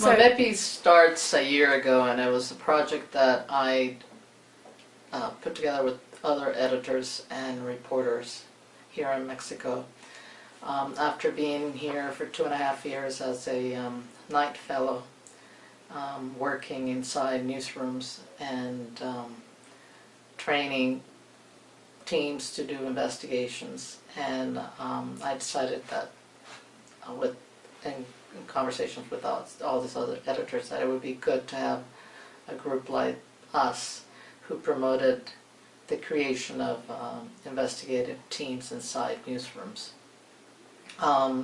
Well, MEPI starts a year ago, and it was a project that I put together with other editors and reporters here in Mexico. After being here for 2.5 years as a night fellow, working inside newsrooms and training teams to do investigations, and I decided that in conversations with all these other editors that it would be good to have a group like us who promoted the creation of investigative teams inside newsrooms.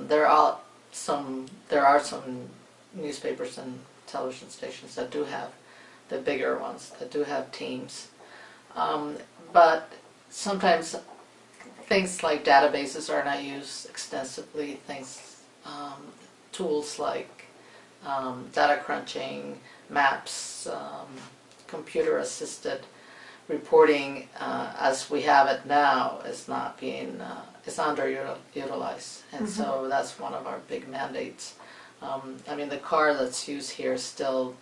There are some newspapers and television stations that do have, the bigger ones that do have teams, but sometimes things like databases are not used extensively. Tools like data crunching, maps, computer-assisted reporting, as we have it now, is not being is underutilized, and so that's one of our big mandates. I mean, the car that's used here is still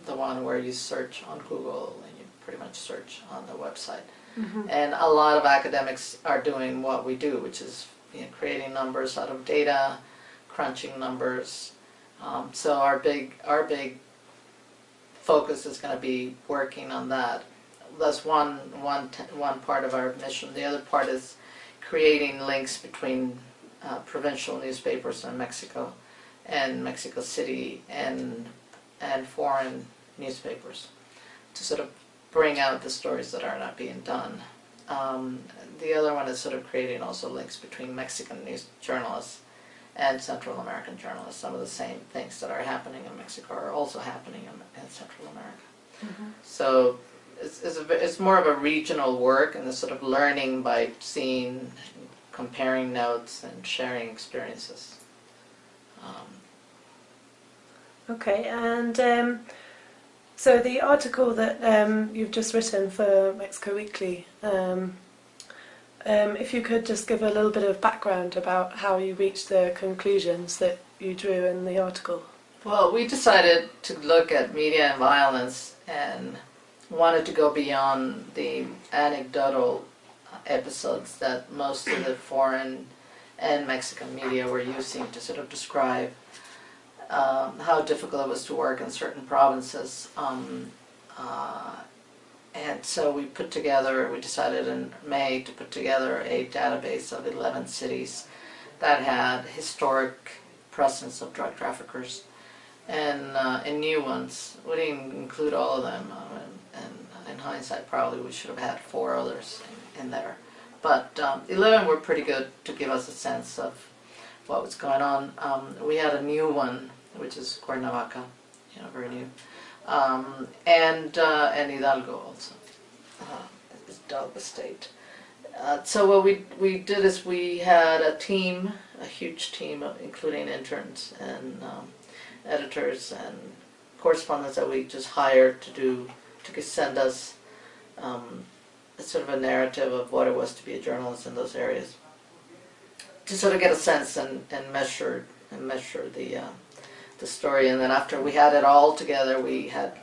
the one where you search on Google and you pretty much search on the website. And a lot of academics are doing what we do, which is creating numbers out of data, crunching numbers. So our big focus is going to be working on that. That's one part of our mission. The other part is creating links between provincial newspapers in Mexico and Mexico City and foreign newspapers to sort of bring out the stories that are not being done. The other one is sort of creating also links between Mexican news journalists and Central American journalists. Some of the same things that are happening in Mexico are also happening in Central America. So it's more of a regional work, and the sort of learning by seeing, comparing notes, and sharing experiences. Okay, and so the article that you've just written for Mexico Weekly, if you could just give a little bit of background about how you reached the conclusions that you drew in the article. Well, we decided to look at media and violence and wanted to go beyond the anecdotal episodes that most of the foreign and Mexican media were using to sort of describe how difficult it was to work in certain provinces. And so we decided in May to put together a database of 11 cities that had historic presence of drug traffickers, and new ones. We didn't include all of them, and in hindsight probably we should have had 4 others in there. But 11 were pretty good to give us a sense of what was going on. We had a new one, which is Cuernavaca, very new. And Hidalgo also, Hidalgo State. So what we did is we had a team, a huge team, including interns and editors and correspondents that we just hired to send us sort of a narrative of what it was to be a journalist in those areas, to sort of get a sense and measure the story. And then after we had it all together, we had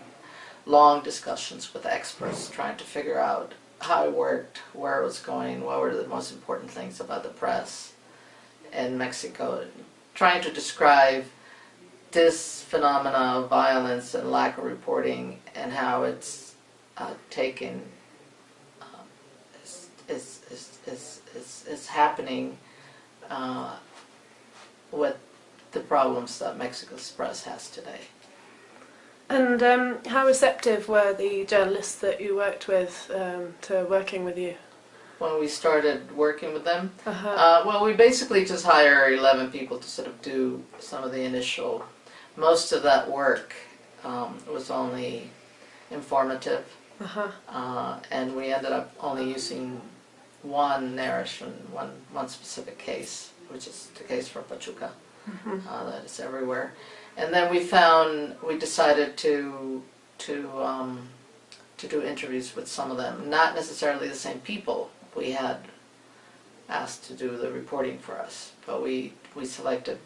long discussions with experts trying to figure out how it worked, where it was going, what were the most important things about the press in Mexico, trying to describe this phenomena of violence and lack of reporting and how it's is happening with the problems that Mexico's press has today. And how receptive were the journalists that you worked with to working with you? When we started working with them? Well, we basically just hire 11 people to sort of do some of the initial. Most of that work was only informative, and we ended up only using one narration, one specific case, which is the case from Pachuca. That is everywhere. And then we decided to do interviews with some of them, not necessarily the same people we had asked to do the reporting for us, but we selected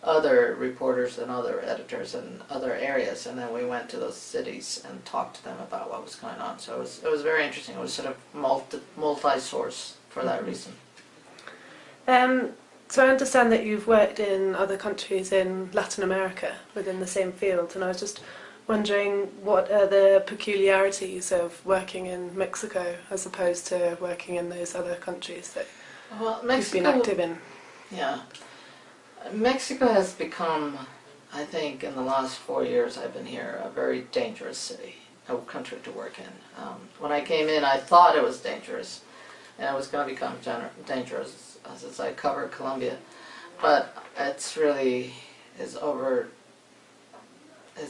other reporters and other editors in other areas, and then we went to those cities and talked to them about what was going on. So it was very interesting. It was sort of multi-source for that reason. So I understand that you've worked in other countries in Latin America within the same field, and I was just wondering what are the peculiarities of working in Mexico as opposed to working in those other countries that you've been active in? Yeah. Mexico has become, I think, in the last 4 years I've been here, a very dangerous country to work in. When I came in, I thought it was dangerous, and it was going to become dangerous as I covered Colombia. But it's really, it's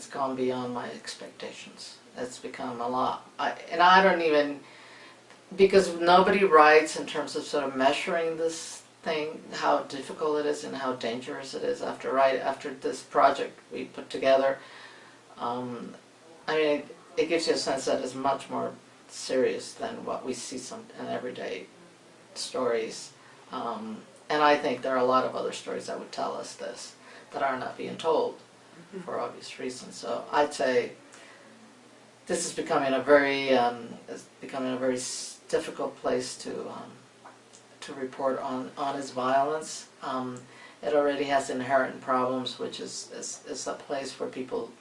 gone beyond my expectations. It's become a lot. And I don't even, because nobody writes in terms of sort of measuring this thing, how difficult it is and how dangerous it is after this project we put together. I mean, it gives you a sense that it's much more serious than what we see in everyday stories. And I think there are a lot of other stories that would tell us this that are not being told for obvious reasons. So I'd say this is becoming a very difficult place to report on its violence. It already has inherent problems, which is a place where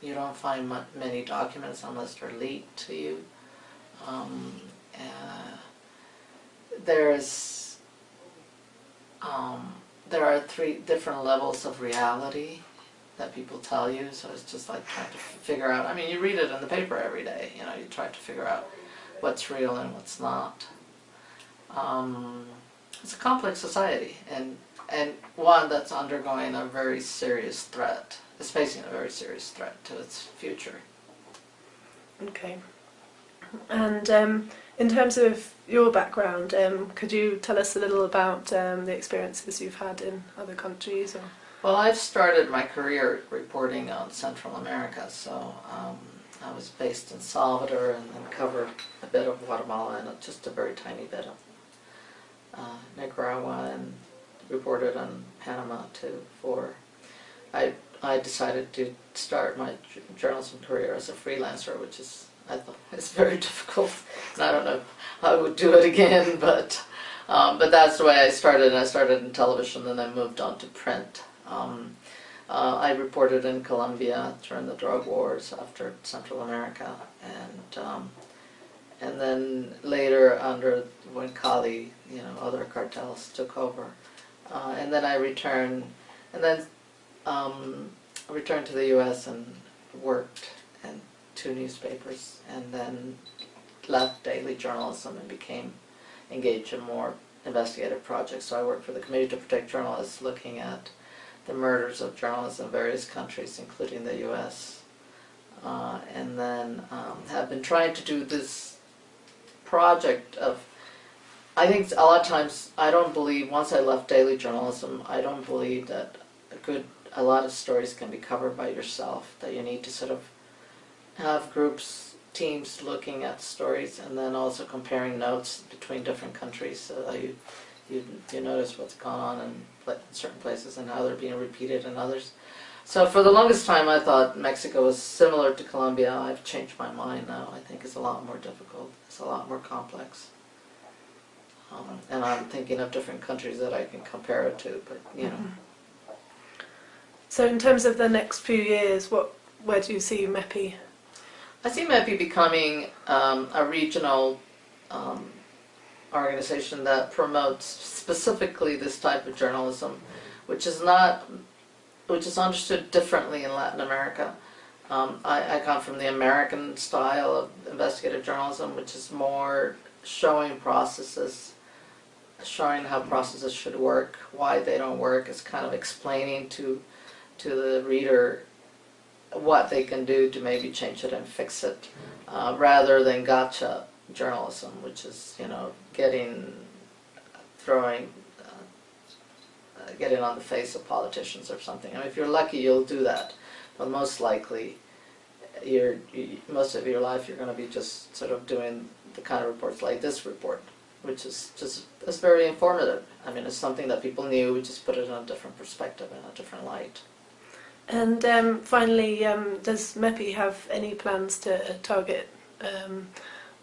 you don't find many documents unless they're leaked to you. There are 3 different levels of reality that people tell you, so it's just like trying to figure out. I mean, you read it in the paper every day, you know, you try to figure out what's real and what's not. It's a complex society, and one that's undergoing a very serious threat, is facing a very serious threat to its future. Okay. And in terms of your background, could you tell us a little about the experiences you've had in other countries? Or? Well, I've started my career reporting on Central America, so I was based in Salvador and then covered a bit of Guatemala and just a very tiny bit of Nicaragua, and reported on Panama too. I decided to start my journalism career as a freelancer, which I thought is very difficult, and I don't know if I would do it again, but that's the way I started. And I started in television, and then moved on to print. I reported in Colombia during the drug wars after Central America, and then later when Cali, other cartels took over, and then I returned, returned to the U.S. and worked in 2 newspapers, and then left daily journalism and became engaged in more investigative projects. So I worked for the Committee to Protect Journalists, looking at the murders of journalists in various countries, including the U.S., and then have been trying to do this project of, I think a lot of times, I don't believe, once I left daily journalism, I don't believe that a lot of stories can be covered by yourself, that you need to sort of have groups, teams looking at stories, and then also comparing notes between different countries, so that you notice what's going on in certain places and how they're being repeated in others. So for the longest time I thought Mexico was similar to Colombia. I've changed my mind now. I think it's a lot more difficult. It's a lot more complex. And I'm thinking of different countries that I can compare it to, but So in terms of the next few years, where do you see MEPI? I see MEPI becoming a regional organization that promotes specifically this type of journalism, which is understood differently in Latin America. I come from the American style of investigative journalism, which is more showing processes, showing how processes should work, why they don't work. It's kind of explaining to the reader what they can do to maybe change it and fix it, rather than gotcha journalism, which is getting on the face of politicians or something. I mean, if you're lucky, you'll do that, but most likely, most of your life you're going to be just sort of doing the kind of reports like this report, which is very informative. I mean, it's something that people knew. We just put it in a different perspective, in a different light. And finally, does MEPI have any plans to target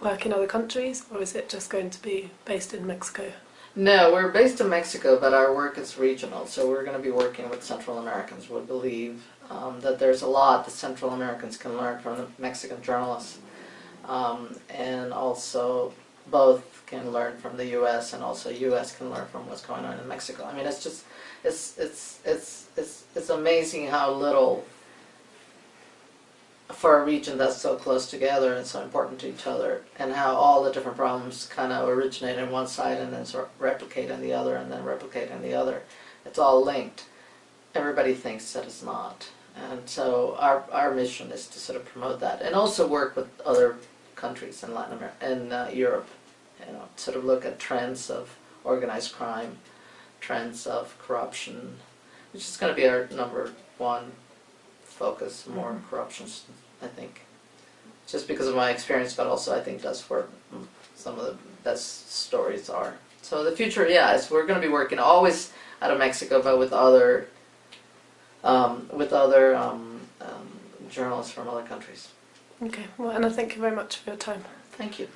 work in other countries, or is it just going to be based in Mexico? No, we're based in Mexico, but our work is regional, so we're going to be working with Central Americans. We believe that there's a lot that Central Americans can learn from the Mexican journalists, and also both can learn from the U.S. and also U.S. can learn from what's going on in Mexico. I mean, it's just it's amazing how little for a region that's so close together and so important to each other, and how all the different problems kind of originate in one side and then sort of replicate in the other and then replicate in the other. It's all linked. Everybody thinks that it's not. And so our mission is to sort of promote that and also work with other countries in Latin America and Europe, you know, sort of look at trends of organized crime, trends of corruption, which is going to be our number one focus, more corruption, I think. Just because of my experience, but also I think that's where some of the best stories are. So the future, yeah, is we're going to be working always out of Mexico, but with other journalists from other countries. Okay, well, Anna, thank you very much for your time. Thank you.